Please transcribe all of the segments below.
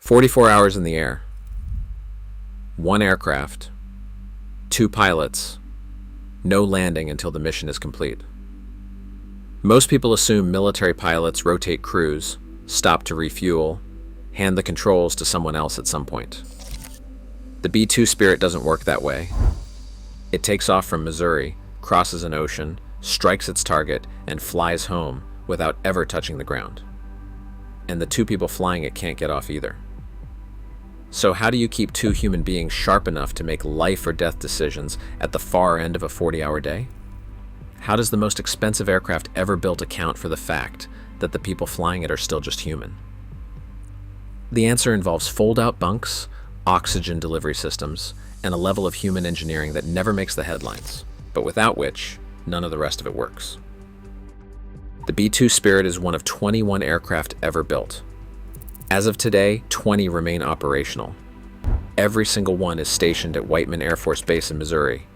44 hours in the air, one aircraft, two pilots, no landing until the mission is complete. Most people assume military pilots rotate crews, stop to refuel, hand the controls to someone else at some point. The B-2 Spirit doesn't work that way. It takes off from Missouri, crosses an ocean, strikes its target, and flies home without ever touching the ground. And the two people flying it can't get off either. So how do you keep two human beings sharp enough to make life or death decisions at the far end of a 40-hour day? How does the most expensive aircraft ever built account for the fact that the people flying it are still just human? The answer involves fold-out bunks, oxygen delivery systems, and a level of human engineering that never makes the headlines, but without which, none of the rest of it works. The B-2 Spirit is one of 21 aircraft ever built. As of today, 20 remain operational. Every single one is stationed at Whiteman Air Force Base in Missouri,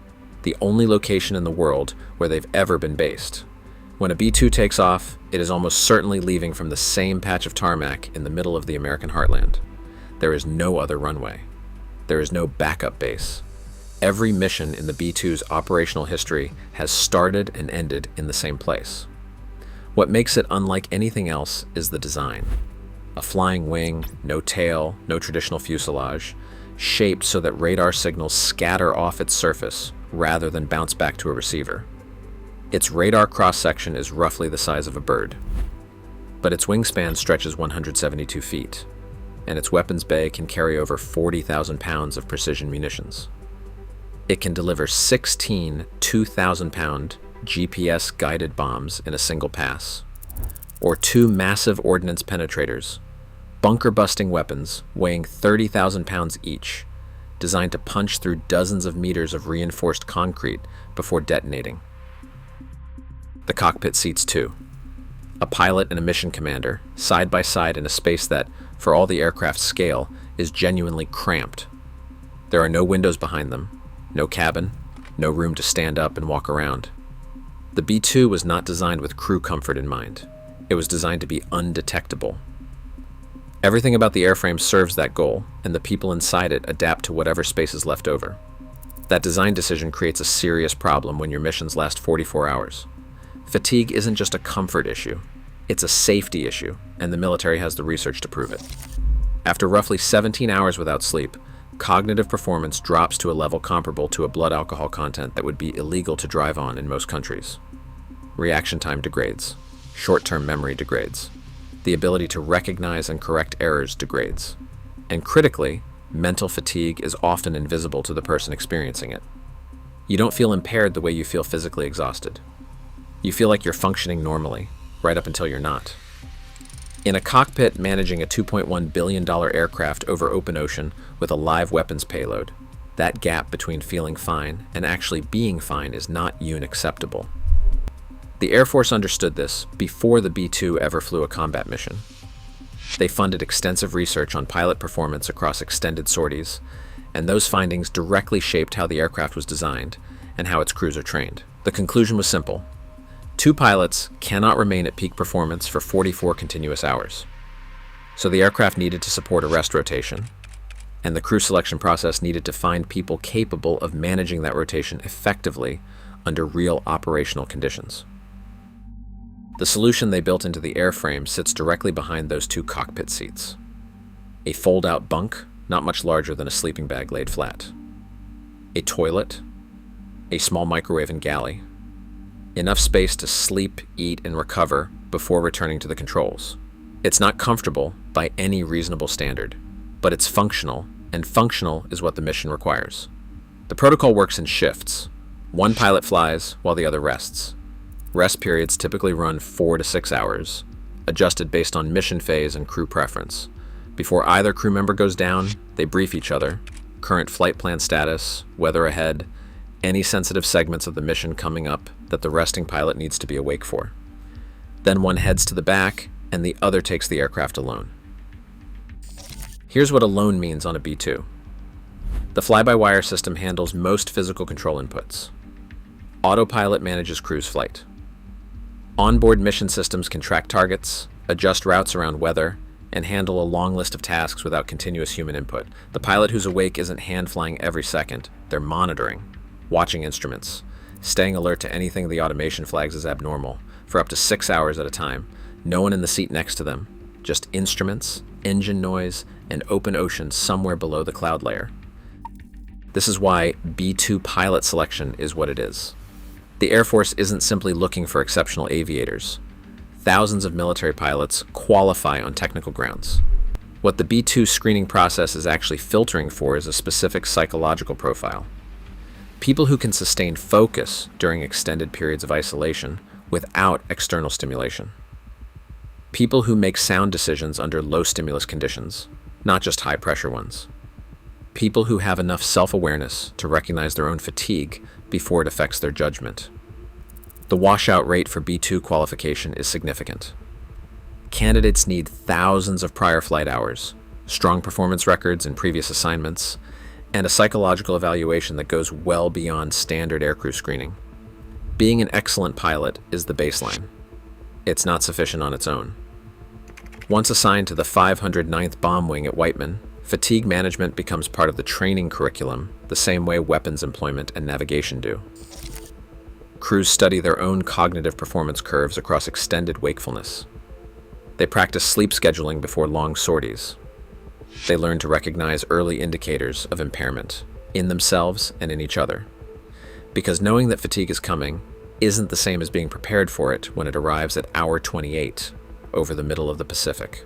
the only location in the world where they've ever been based. When a B-2 takes off, it is almost certainly leaving from the same patch of tarmac in the middle of the American heartland. There is no other runway. There is no backup base. Every mission in the B-2's operational history has started and ended in the same place. What makes it unlike anything else is the design. A flying wing, no tail, no traditional fuselage, shaped so that radar signals scatter off its surface rather than bounce back to a receiver. Its radar cross-section is roughly the size of a bird, but its wingspan stretches 172 feet, and its weapons bay can carry over 40,000 pounds of precision munitions. It can deliver 16 2,000-pound GPS-guided bombs in a single pass, or two massive ordnance penetrators, bunker-busting weapons weighing 30,000 pounds each, designed to punch through dozens of meters of reinforced concrete before detonating. The cockpit seats two, a pilot and a mission commander, side by side in a space that, for all the aircraft's scale, is genuinely cramped. There are no windows behind them, no cabin, no room to stand up and walk around. The B-2 was not designed with crew comfort in mind. It was designed to be undetectable. Everything about the airframe serves that goal, and the people inside it adapt to whatever space is left over. That design decision creates a serious problem when your missions last 44 hours. Fatigue isn't just a comfort issue, it's a safety issue, and the military has the research to prove it. After roughly 17 hours without sleep, cognitive performance drops to a level comparable to a blood alcohol content that would be illegal to drive on in most countries. Reaction time degrades. Short-term memory degrades. The ability to recognize and correct errors degrades. And critically, mental fatigue is often invisible to the person experiencing it. You don't feel impaired the way you feel physically exhausted. You feel like you're functioning normally, right up until you're not. In a cockpit managing a $2.1 billion aircraft over open ocean with a live weapons payload, that gap between feeling fine and actually being fine is not unacceptable. The Air Force understood this before the B-2 ever flew a combat mission. They funded extensive research on pilot performance across extended sorties, and those findings directly shaped how the aircraft was designed and how its crews are trained. The conclusion was simple. Two pilots cannot remain at peak performance for 44 continuous hours. So the aircraft needed to support a rest rotation, and the crew selection process needed to find people capable of managing that rotation effectively under real operational conditions. The solution they built into the airframe sits directly behind those two cockpit seats. A fold-out bunk, not much larger than a sleeping bag laid flat. A toilet, a small microwave and galley. Enough space to sleep, eat, and recover before returning to the controls. It's not comfortable by any reasonable standard, but it's functional, and functional is what the mission requires. The protocol works in shifts. One pilot flies while the other rests. Rest periods typically run 4 to 6 hours, adjusted based on mission phase and crew preference. Before either crew member goes down, they brief each other, current flight plan status, weather ahead, any sensitive segments of the mission coming up that the resting pilot needs to be awake for. Then one heads to the back, and the other takes the aircraft alone. Here's what alone means on a B-2. The fly-by-wire system handles most physical control inputs. Autopilot manages cruise flight. Onboard mission systems can track targets, adjust routes around weather, and handle a long list of tasks without continuous human input. The pilot who's awake isn't hand flying every second. They're monitoring, watching instruments, staying alert to anything the automation flags as abnormal for up to 6 hours at a time. No one in the seat next to them, just instruments, engine noise, and open ocean somewhere below the cloud layer. This is why B-2 pilot selection is what it is. The Air Force isn't simply looking for exceptional aviators. Thousands of military pilots qualify on technical grounds. What the B-2 screening process is actually filtering for is a specific psychological profile. People who can sustain focus during extended periods of isolation without external stimulation. People who make sound decisions under low stimulus conditions, not just high pressure ones. People who have enough self-awareness to recognize their own fatigue before it affects their judgment. The washout rate for B-2 qualification is significant. Candidates need thousands of prior flight hours, strong performance records in previous assignments, and a psychological evaluation that goes well beyond standard aircrew screening. Being an excellent pilot is the baseline. It's not sufficient on its own. Once assigned to the 509th Bomb Wing at Whiteman, fatigue management becomes part of the training curriculum, the same way weapons employment and navigation do. Crews study their own cognitive performance curves across extended wakefulness. They practice sleep scheduling before long sorties. They learn to recognize early indicators of impairment, in themselves and in each other. Because knowing that fatigue is coming isn't the same as being prepared for it when it arrives at hour 28 over the middle of the Pacific.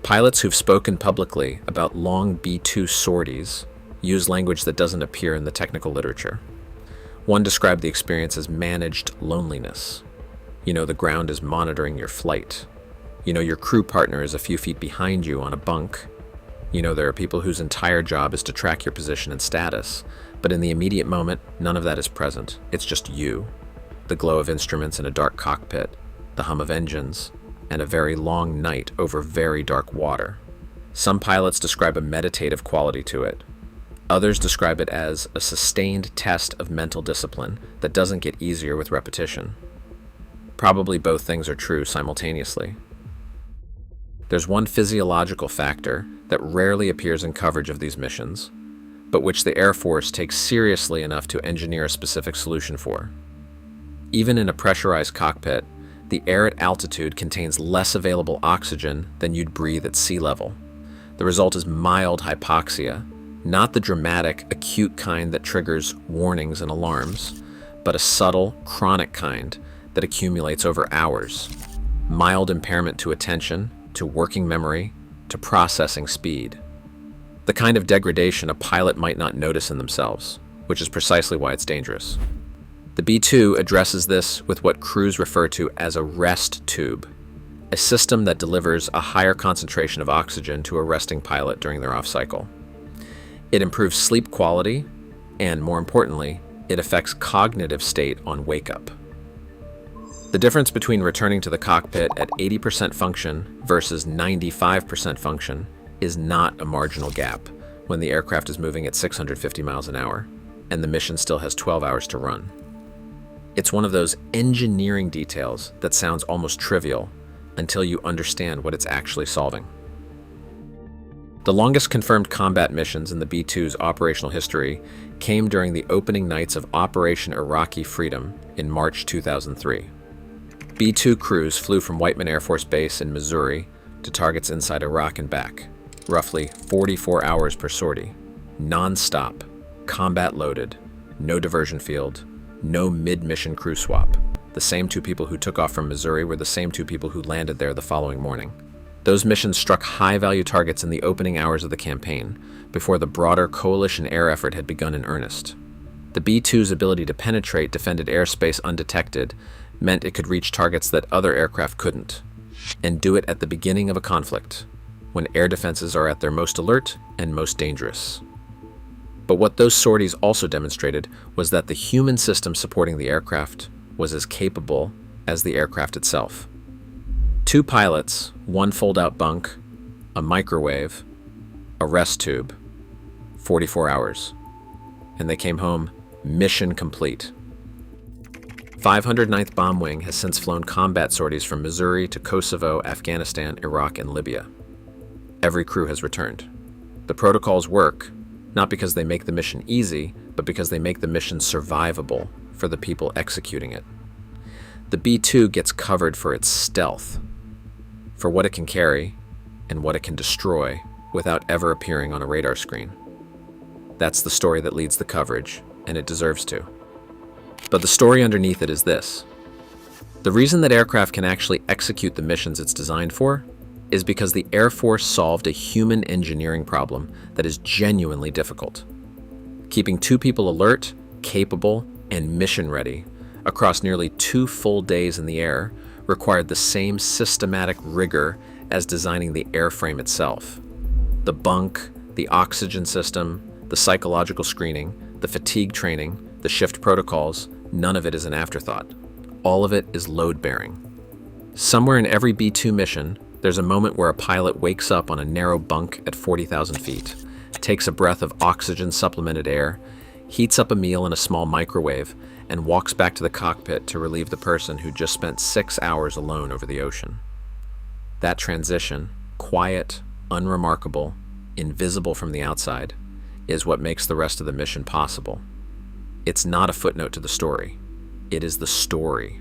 Pilots who've spoken publicly about long B-2 sorties use language that doesn't appear in the technical literature. One described the experience as managed loneliness. You know the ground is monitoring your flight. You know your crew partner is a few feet behind you on a bunk. You know there are people whose entire job is to track your position and status, but in the immediate moment, none of that is present. It's just you, the glow of instruments in a dark cockpit, the hum of engines, and a very long night over very dark water. Some pilots describe a meditative quality to it. Others describe it as a sustained test of mental discipline that doesn't get easier with repetition. Probably both things are true simultaneously. There's one physiological factor that rarely appears in coverage of these missions, but which the Air Force takes seriously enough to engineer a specific solution for. Even in a pressurized cockpit, the air at altitude contains less available oxygen than you'd breathe at sea level. The result is mild hypoxia, not the dramatic, acute kind that triggers warnings and alarms, but a subtle, chronic kind that accumulates over hours. Mild impairment to attention, to working memory, to processing speed. The kind of degradation a pilot might not notice in themselves, which is precisely why it's dangerous. The B-2 addresses this with what crews refer to as a rest tube, a system that delivers a higher concentration of oxygen to a resting pilot during their off-cycle. It improves sleep quality, and more importantly, it affects cognitive state on wake-up. The difference between returning to the cockpit at 80% function versus 95% function is not a marginal gap when the aircraft is moving at 650 miles an hour, and the mission still has 12 hours to run. It's one of those engineering details that sounds almost trivial until you understand what it's actually solving. The longest confirmed combat missions in the B-2's operational history came during the opening nights of Operation Iraqi Freedom in March 2003. B-2 crews flew from Whiteman Air Force Base in Missouri to targets inside Iraq and back, roughly 44 hours per sortie, non-stop, combat-loaded, no diversion field, no mid-mission crew swap. The same two people who took off from Missouri were the same two people who landed there the following morning. Those missions struck high-value targets in the opening hours of the campaign, before the broader coalition air effort had begun in earnest. The B-2's ability to penetrate defended airspace undetected meant it could reach targets that other aircraft couldn't, and do it at the beginning of a conflict, when air defenses are at their most alert and most dangerous. But what those sorties also demonstrated was that the human system supporting the aircraft was as capable as the aircraft itself. 2 pilots, 1 fold-out bunk, a microwave, a rest tube, 44 hours, and they came home mission complete. 509th Bomb Wing has since flown combat sorties from Missouri to Kosovo, Afghanistan, Iraq, and Libya. Every crew has returned. The protocols work, not because they make the mission easy, but because they make the mission survivable for the people executing it. The B-2 gets covered for its stealth, for what it can carry and what it can destroy without ever appearing on a radar screen. That's the story that leads the coverage, and it deserves to. But the story underneath it is this. The reason that aircraft can actually execute the missions it's designed for is because the Air Force solved a human engineering problem that is genuinely difficult. Keeping two people alert, capable, and mission-ready across nearly 2 full days in the air required the same systematic rigor as designing the airframe itself. The bunk, the oxygen system, the psychological screening, the fatigue training, the shift protocols, none of it is an afterthought. All of it is load-bearing. Somewhere in every B-2 mission, there's a moment where a pilot wakes up on a narrow bunk at 40,000 feet, takes a breath of oxygen-supplemented air, heats up a meal in a small microwave, and walks back to the cockpit to relieve the person who just spent 6 hours alone over the ocean. That transition, quiet, unremarkable, invisible from the outside, is what makes the rest of the mission possible. It's not a footnote to the story. It is the story.